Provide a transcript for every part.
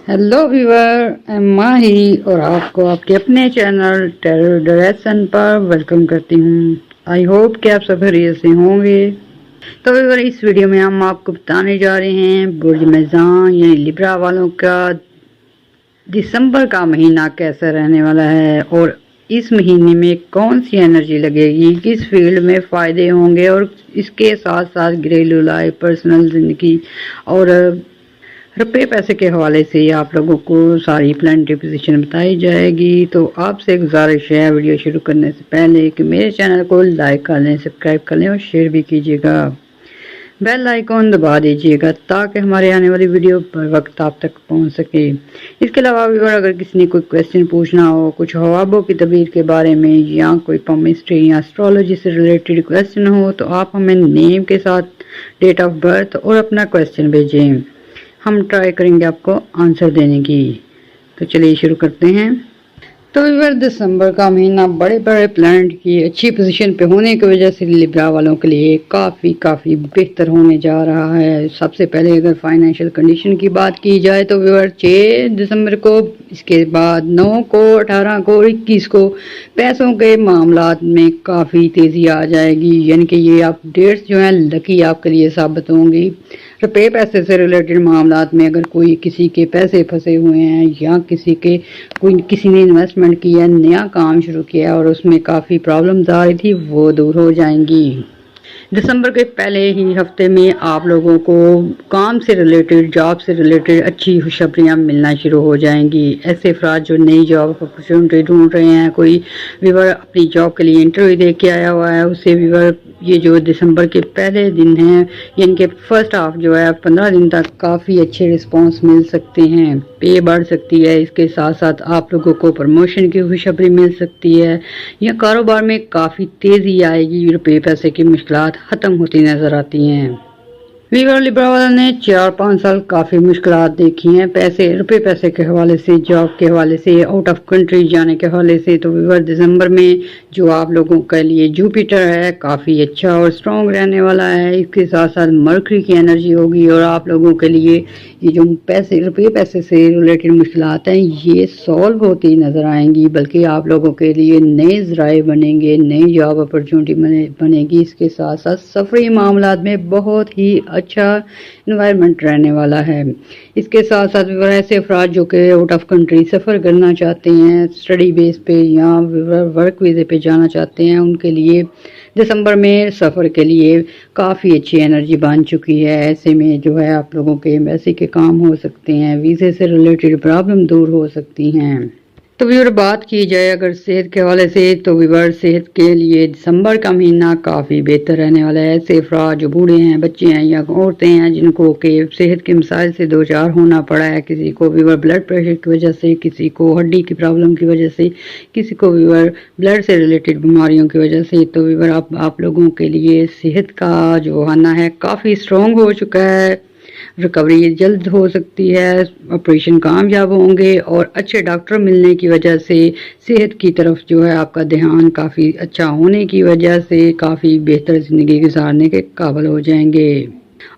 Hello viewer, माही और आपको आपके अपने चैनल टेरर डायरेक्शन पर वेलकम करती हूँ। आई होप कि आप सब खैरियत से होंगे। तो व्यूअर, इस वीडियो में हम आपको बताने जा रहे हैं बुर्ज मेज़ान यानी लिब्रा वालों का दिसंबर का महीना कैसा रहने वाला है और इस महीने में कौन सी एनर्जी लगेगी, किस फील्ड में फ़ायदे होंगे और इसके साथ साथ घरेलू लाइफ, पर्सनल ज़िंदगी और रुपये पैसे के हवाले से आप लोगों को सारी प्लानिटरी पोजीशन बताई जाएगी। तो आपसे गुजारिश है वीडियो शुरू करने से पहले कि मेरे चैनल को लाइक कर लें, सब्सक्राइब कर लें और शेयर भी कीजिएगा। बेल आइकॉन दबा दीजिएगा ताकि हमारे आने वाली वीडियो पर वक्त आप तक पहुंच सके। इसके अलावा भी अगर किसी ने कोई क्वेश्चन पूछना हो, कुछ ख्वाबों की तबीर के बारे में या कोई पमिस्ट्री या एस्ट्रोलॉजी से रिलेटेड क्वेश्चन हो तो आप हमें नेम के साथ डेट ऑफ बर्थ और अपना क्वेश्चन भेजें। हम ट्राई करेंगे आपको आंसर देने की। तो चलिए शुरू करते हैं। तो व्यूअर, दिसंबर का महीना बड़े बड़े प्लैनेट की अच्छी पोजीशन पे होने की वजह से लिब्रा वालों के लिए काफ़ी बेहतर होने जा रहा है। सबसे पहले अगर फाइनेंशियल कंडीशन की बात की जाए तो व्यूअर 6 दिसंबर को, इसके बाद 9 को, 18 को और 21 को पैसों के मामलात में काफ़ी तेज़ी आ जाएगी। यानी कि ये आप डेट्स जो हैं लकी आपके लिए साबित होंगी। रुपये पैसे से रिलेटेड मामलात में अगर कोई किसी के पैसे फंसे हुए हैं या किसी ने इन्वेस्टमेंट किया, नया काम शुरू किया और उसमें काफ़ी प्रॉब्लम्स आ रही थी, वो दूर हो जाएंगी। दिसंबर के पहले ही हफ्ते में आप लोगों को काम से रिलेटेड, जॉब से रिलेटेड अच्छी खुशखबरियाँ मिलना शुरू हो जाएंगी। ऐसे अफराद जो नई जॉब अपॉर्चुनिटी ढूंढ रहे हैं, कोई व्यूअर अपनी जॉब के लिए इंटरव्यू दे के आया हुआ है, उससे व्यूअर ये जो दिसंबर के पहले दिन हैं यानी कि फर्स्ट हाफ जो है 15 दिन तक काफ़ी अच्छे रिस्पांस मिल सकते हैं, पे बढ़ सकती है। इसके साथ साथ आप लोगों को प्रमोशन की खुशखबरी मिल सकती है या कारोबार में काफ़ी तेज़ी आएगी। रुपये पैसे की मुश्किलात ख़त्म होती नज़र आती हैं। वीवर लिब्रा वाला ने 4-5 साल काफ़ी मुश्किलात देखी हैं, रुपये पैसे के हवाले से, जॉब के हवाले से, आउट ऑफ कंट्री जाने के हवाले से। तो वीवर दिसंबर में जो आप लोगों के लिए जुपिटर है काफ़ी अच्छा और स्ट्रॉन्ग रहने वाला है। इसके साथ साथ मरकरी की एनर्जी होगी और आप लोगों के लिए ये जो रुपये पैसे से रिलेटेड मुश्किलात हैं ये सॉल्व होती नज़र आएंगी, बल्कि आप लोगों के लिए नए ज़राए बनेंगे, नई जॉब अपॉर्चुनिटी बनेगी। इसके साथ साथ सफरी मामलात में बहुत ही अच्छा इन्वायरमेंट रहने वाला है। इसके साथ साथ ऐसे अफराद जो कि आउट ऑफ कंट्री सफ़र करना चाहते हैं, स्टडी बेस पे या वर्क वीज़े पे जाना चाहते हैं, उनके लिए दिसंबर में सफ़र के लिए काफ़ी अच्छी एनर्जी बन चुकी है। ऐसे में जो है आप लोगों के एम्बेसी के काम हो सकते हैं, वीज़े से रिलेटेड प्रॉब्लम दूर हो सकती हैं। तो व्यूअर, बात की जाए अगर सेहत के हवाले से तो व्यूअर सेहत के लिए दिसंबर का महीना काफ़ी बेहतर रहने वाला है। ऐसे अफराद जो बूढ़े हैं, बच्चे हैं या औरतें हैं जिनको के सेहत के मसाइल से दो चार होना पड़ा है, किसी को व्यूअर ब्लड प्रेशर की वजह से, किसी को हड्डी की प्रॉब्लम की वजह से, किसी को व्यूअर ब्लड से रिलेटेड बीमारियों की वजह से, तो व्यूअर आप लोगों के लिए सेहत का जो आना है काफ़ी स्ट्रॉन्ग हो चुका है। रिकवरी जल्द हो सकती है, ऑपरेशन कामयाब होंगे और अच्छे डॉक्टर मिलने की वजह से सेहत की तरफ जो है आपका ध्यान काफ़ी अच्छा होने की वजह से काफ़ी बेहतर ज़िंदगी गुजारने के काबिल हो जाएंगे।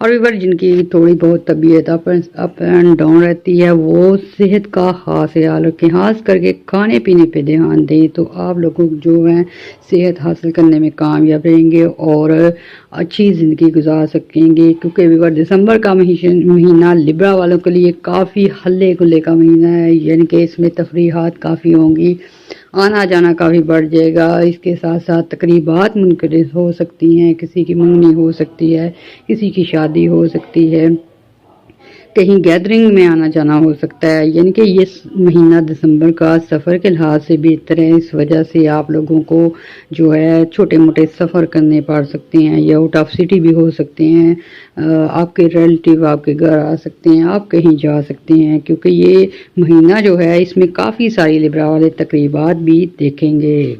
और व्यूअर, जिनकी थोड़ी बहुत तबीयत अप एंड डाउन रहती है वो सेहत का खास ख्याल रखें, खास करके खाने पीने पे ध्यान दें, तो आप लोगों जो हैं सेहत हासिल करने में कामयाब रहेंगे और अच्छी ज़िंदगी गुजार सकेंगे। क्योंकि व्यूअर दिसंबर का महीना लिब्रा वालों के लिए काफ़ी हल्ले गुल्ले का महीना है, यानी कि इसमें तफरीहात काफ़ी होंगी, आना जाना काफ़ी बढ़ जाएगा। इसके साथ साथ तकरीबात मुनक़िद हो सकती हैं, किसी की मंगनी हो सकती है, किसी की शादी हो सकती है, कहीं गैदरिंग में आना जाना हो सकता है। यानी कि ये महीना दिसंबर का सफ़र के लिहाज से बेहतर है। इस वजह से आप लोगों को जो है छोटे मोटे सफ़र करने पड़ सकते हैं या आउट ऑफ सिटी भी हो सकते हैं, आपके रिलेटिव आपके घर आ सकते हैं, आप कहीं जा सकते हैं, क्योंकि ये महीना जो है इसमें काफ़ी सारी लिब्रा वाले तकरीबात भी देखेंगे।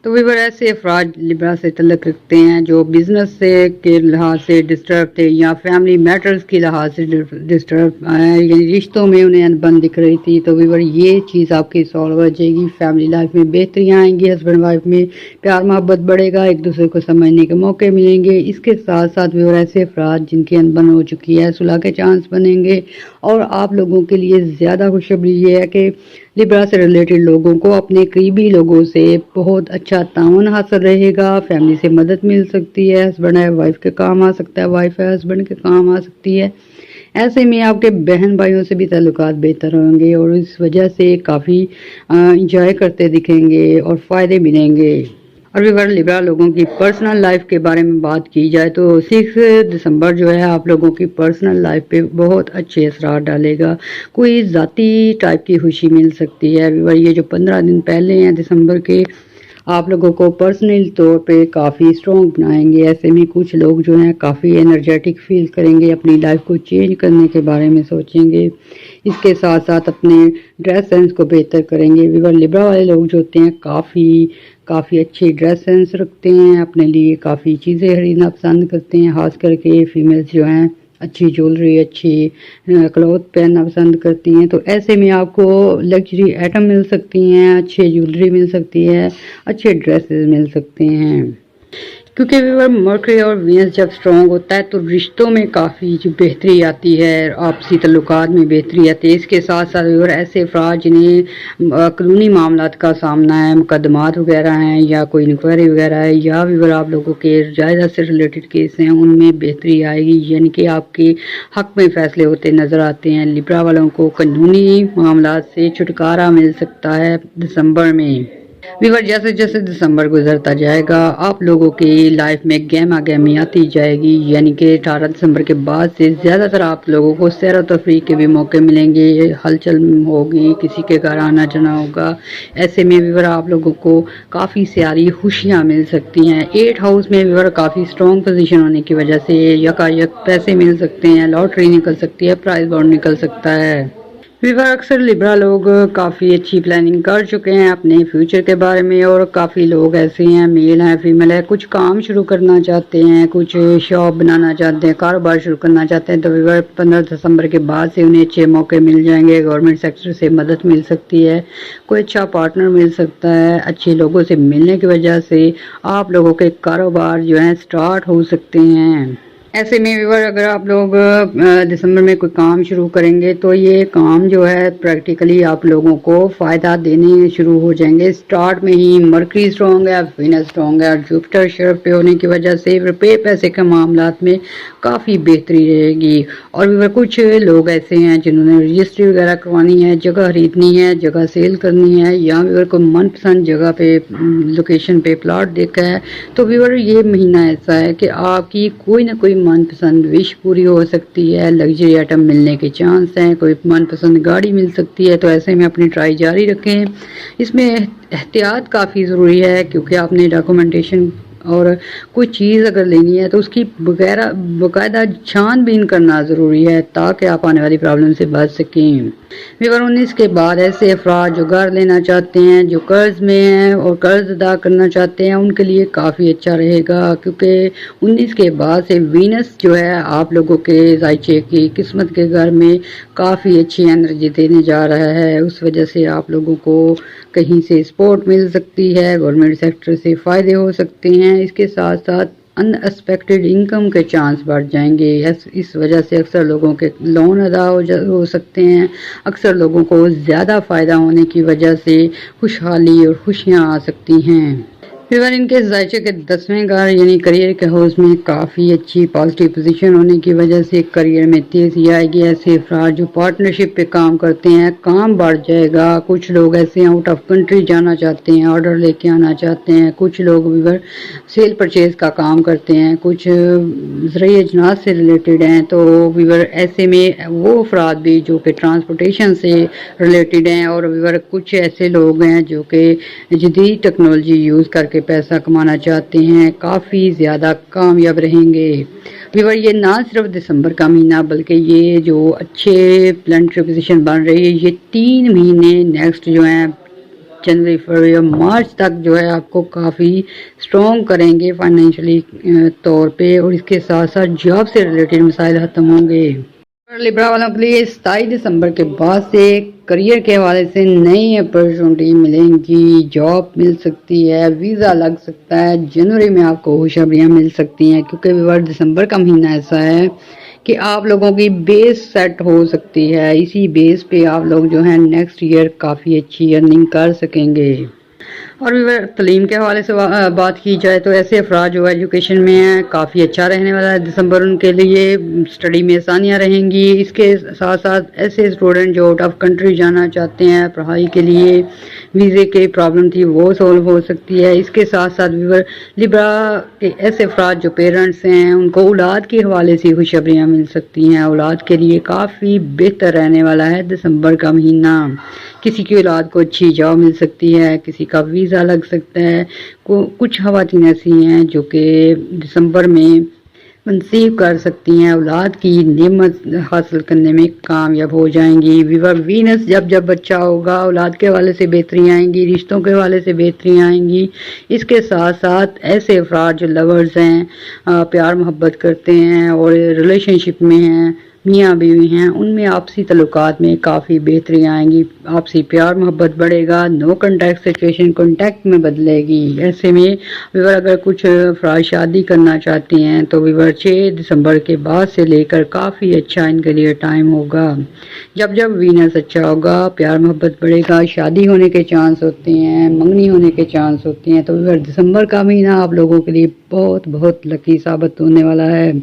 तो वीवर ऐसे अफराद लिब्रा से तल्लक रखते हैं जो बिजनेस से के लिहाज से डिस्टर्ब थे या फैमिली मैटर्स के लिहाज से डिस्टर्ब यानी रिश्तों में उन्हें अनबन दिख रही थी, तो वीवर ये चीज़ आपकी सॉल्व हो जाएगी। फैमिली लाइफ में बेहतरियाँ आएंगी, हस्बैंड वाइफ में प्यार मोहब्बत बढ़ेगा, एक दूसरे को समझने के मौके मिलेंगे। इसके साथ साथ वीवर ऐसे अफराद जिनकी अनबन हो चुकी है सुलह के चांस बनेंगे। और आप लोगों के लिए ज़्यादा खुशखबरी ये है कि लिब्रा से रिलेटेड लोगों को अपने करीबी लोगों से बहुत अच्छा ताउन हासिल रहेगा, फैमिली से मदद मिल सकती है, हस्बैंड है वाइफ के काम आ सकता है, वाइफ है हस्बैंड के काम आ सकती है। ऐसे में आपके बहन भाइयों से भी ताल्लुकात बेहतर होंगे और इस वजह से काफ़ी इंजॉय करते दिखेंगे और फ़ायदे मिलेंगे। और वीवर लिब्रा लोगों की पर्सनल लाइफ के बारे में बात की जाए तो 6 दिसंबर जो है आप लोगों की पर्सनल लाइफ पे बहुत अच्छे असरार डालेगा। कोई ज़ाती टाइप की खुशी मिल सकती है। वीवर ये जो 15 दिन पहले हैं दिसंबर के, आप लोगों को पर्सनल तौर पे काफ़ी स्ट्रॉन्ग बनाएंगे। ऐसे में कुछ लोग जो हैं काफ़ी एनर्जेटिक फील करेंगे, अपनी लाइफ को चेंज करने के बारे में सोचेंगे। इसके साथ साथ अपने ड्रेस सेंस को बेहतर करेंगे। वीवर लिब्रा वाले लोग जो होते हैं काफ़ी अच्छी ड्रेस सेंस रखते हैं, अपने लिए काफ़ी चीज़ें खरीदना पसंद करते हैं। खास करके फीमेल्स जो हैं अच्छी ज्वेलरी, अच्छी क्लॉथ पहनना पसंद करती हैं। तो ऐसे में आपको लग्जरी आइटम मिल सकती हैं, अच्छी ज्वेलरी मिल सकती है, अच्छे ड्रेसेस मिल सकते हैं। क्योंकि वीवर मर्करी और वीनस जब स्ट्रॉन्ग होता है तो रिश्तों में काफ़ी जो बेहतरी आती है, आपसी तल्लुकात में बेहतरी आती है। इसके साथ साथ वीवर ऐसे अफराद जिन्हें कानूनी मामलात का सामना है, मुकदमात वगैरह हैं या कोई इंक्वायरी वगैरह है, या वीवर आप लोगों के जायदाद से रिलेटेड केस हैं, उनमें बेहतरी आएगी, यानी कि आपके हक में फ़ैसले होते नज़र आते हैं। लिब्रा वालों को कानूनी मामलात से छुटकारा मिल सकता है दिसंबर में। वीवर जैसे जैसे दिसंबर गुजरता जाएगा आप लोगों की लाइफ में गहमा गहमी आती जाएगी, यानी कि 18 दिसंबर के बाद से ज़्यादातर आप लोगों को सैर व तफरीह के भी मौके मिलेंगे, हलचल होगी, किसी के घर आना जाना होगा। ऐसे में वीवर आप लोगों को काफ़ी सारी खुशियाँ मिल सकती हैं। 8 हाउस में वीवर काफ़ी स्ट्रॉन्ग पोजीशन होने की वजह से यकायक पैसे मिल सकते हैं, लॉटरी निकल सकती है, प्राइज बॉन्ड निकल सकता है। वीवर अक्सर लिब्रा लोग काफ़ी अच्छी प्लानिंग कर चुके हैं अपने फ्यूचर के बारे में, और काफ़ी लोग ऐसे हैं, मेल हैं फीमेल है, कुछ काम शुरू करना चाहते हैं, कुछ शॉप बनाना चाहते हैं, कारोबार शुरू करना चाहते हैं। तो वीवर 15 दिसंबर के बाद से उन्हें अच्छे मौके मिल जाएंगे, गवर्नमेंट सेक्टर से मदद मिल सकती है, कोई अच्छा पार्टनर मिल सकता है। अच्छे लोगों से मिलने की वजह से आप लोगों के कारोबार जो हैं स्टार्ट हो सकते हैं। ऐसे में वीवर अगर आप लोग दिसंबर में कोई काम शुरू करेंगे तो ये काम जो है प्रैक्टिकली आप लोगों को फ़ायदा देने शुरू हो जाएंगे। स्टार्ट में ही मरकरी स्ट्रॉन्ग है, वीनस स्ट्रॉन्ग है, और जुपिटर शर्फ पे होने की वजह से रुपये पैसे के मामलात में काफ़ी बेहतरी रहेगी। और वीवर कुछ लोग ऐसे हैं जिन्होंने रजिस्ट्री वगैरह करवानी है, जगह खरीदनी है, जगह सेल करनी है, या वीवर को मनपसंद जगह पे लोकेशन पे प्लाट देखा है, तो वीवर ये महीना ऐसा है कि आपकी कोई ना कोई मनपसंद विश पूरी हो सकती है, लग्जरी आइटम मिलने के चांस हैं, कोई मनपसंद गाड़ी मिल सकती है। तो ऐसे में अपनी ट्राई जारी रखें। इसमें एहतियात काफ़ी ज़रूरी है क्योंकि आपने डॉक्यूमेंटेशन और कोई चीज़ अगर लेनी है तो उसकी बाकायदा छानबीन करना ज़रूरी है ताकि आप आने वाली प्रॉब्लम से बच सकें। वीवर 19 के बाद ऐसे अफराद जो घर लेना चाहते हैं, जो कर्ज में हैं और कर्ज अदा करना चाहते हैं, उनके लिए काफ़ी अच्छा रहेगा क्योंकि 19 के बाद से वीनस जो है आप लोगों के जायचे की किस्मत के घर में काफ़ी अच्छी एनर्जी देने जा रहा है। उस वजह से आप लोगों को कहीं से सपोर्ट मिल सकती है, गवर्नमेंट सेक्टर से फ़ायदे हो सकते हैं। इसके साथ साथ अनएक्सपेक्टेड इनकम के चांस बढ़ जाएंगे। इस वजह से अक्सर लोगों के लोन अदा हो सकते हैं। अक्सर लोगों को ज़्यादा फ़ायदा होने की वजह से खुशहाली और खुशियाँ आ सकती हैं। वीवर इनके जायचे के 10वें घर यानी करियर के हाउस में काफ़ी अच्छी पॉजिटिव पोजीशन होने की वजह से करियर में तेज़ी आएगी। ऐसे अफराद जो पार्टनरशिप पे काम करते हैं काम बढ़ जाएगा। कुछ लोग ऐसे आउट ऑफ कंट्री जाना चाहते हैं, ऑर्डर लेके आना चाहते हैं। कुछ लोग वीवर सेल परचेज का काम करते हैं, कुछ ज़रिए अजनास से रिलेटेड हैं। तो वीवर ऐसे में वो अफराद भी जो कि ट्रांसपोर्टेशन से रिलेटेड हैं, और वीवर कुछ ऐसे लोग हैं जो कि जदीद टेक्नोलॉजी यूज़ करके पैसा कमाना चाहते हैं, काफ़ी ज़्यादा कामयाब रहेंगे। वीवर ये ना सिर्फ दिसंबर का महीना बल्कि ये जो अच्छे प्लानिटरी पोजीशन बन रही है ये 3 महीने नेक्स्ट जो हैं जनवरी फरवरी और मार्च तक जो है आपको काफ़ी स्ट्रॉन्ग करेंगे फाइनेंशियली तौर पे, और इसके साथ साथ जॉब से रिलेटेड मसाइल ख़त्म होंगे। लिब्रा वालों के लिए 27 दिसंबर के बाद से करियर के हवाले से नई अपॉर्चुनिटी मिलेंगी, जॉब मिल सकती है, वीज़ा लग सकता है, जनवरी में आपको खुशखबरियाँ मिल सकती हैं, क्योंकि दिसंबर का महीना ऐसा है कि आप लोगों की बेस सेट हो सकती है। इसी बेस पे आप लोग जो है नेक्स्ट ईयर काफ़ी अच्छी अर्निंग कर सकेंगे। और भी तलीम के हवाले से बात की जाए तो ऐसे अफराद जो एजुकेशन में हैं काफ़ी अच्छा रहने वाला है दिसंबर, उनके लिए स्टडी में आसानियाँ रहेंगी। इसके साथ साथ ऐसे स्टूडेंट जो आउट ऑफ कंट्री जाना चाहते हैं पढ़ाई के लिए, वीज़े की प्रॉब्लम थी वो सॉल्व हो सकती है। इसके साथ साथ लिब्रा के ऐसे अफराद जो पेरेंट्स हैं उनको औलाद के हवाले से खुशखबरियाँ मिल सकती हैं। औलाद के लिए काफ़ी बेहतर रहने वाला है दिसंबर का महीना। किसी की औलाद को अच्छी जॉब मिल सकती है, किसी का वीज़ा लग सकता है। कुछ खवातीन ऐसी हैं जो कि दिसंबर में कंसीव कर सकती हैं, औलाद की नेमत हासिल करने में कामयाब हो जाएंगी। वीनस जब बच्चा होगा औलाद के हवाले से बेहतरी आएंगी, रिश्तों के हवाले से बेहतरी आएंगी। इसके साथ साथ ऐसे अफराद जो लवर्स हैं, प्यार मोहब्बत करते हैं और रिलेशनशिप में हैं, मियाँ बीवी हैं, उनमें आपसी तल्लुकात में काफ़ी बेहतरी आएंगी, आपसी प्यार मोहब्बत बढ़ेगा, नो कॉन्टैक्ट सिचुएशन कॉन्टैक्ट में बदलेगी। ऐसे में विवर अगर कुछ अफराद शादी करना चाहते हैं तो विवर 6 दिसंबर के बाद से लेकर काफ़ी अच्छा इनके लिए टाइम होगा। जब वीनस अच्छा होगा, प्यार मोहब्बत बढ़ेगा, शादी होने के चांस होते हैं, मंगनी होने के चांस होते हैं। तो विवर दिसंबर का महीना आप लोगों के लिए बहुत लकी साबित होने वाला है।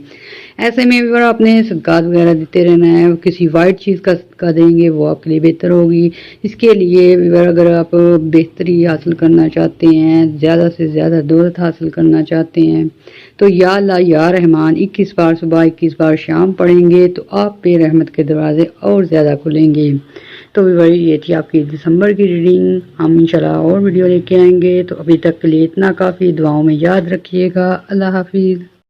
ऐसे में भी अपने सदकात वगैरह देते रहना है। किसी वाइट चीज़ का सदका देंगे वो आपके लिए बेहतर होगी। इसके लिए अगर आप बेहतरी हासिल करना चाहते हैं, ज़्यादा से ज़्यादा दौलत हासिल करना चाहते हैं तो या अल्लाह या रहमान 21 बार सुबह 21 बार शाम पढ़ेंगे तो आप पे रहमत के दरवाजे और ज़्यादा खुलेंगे। तो ये थी आपकी दिसंबर की रीडिंग। हम इंशाल्लाह और वीडियो लेके आएंगे। तो अभी तक के लिए इतना काफ़ी। दुआओं में याद रखिएगा। अल्लाह हाफिज़।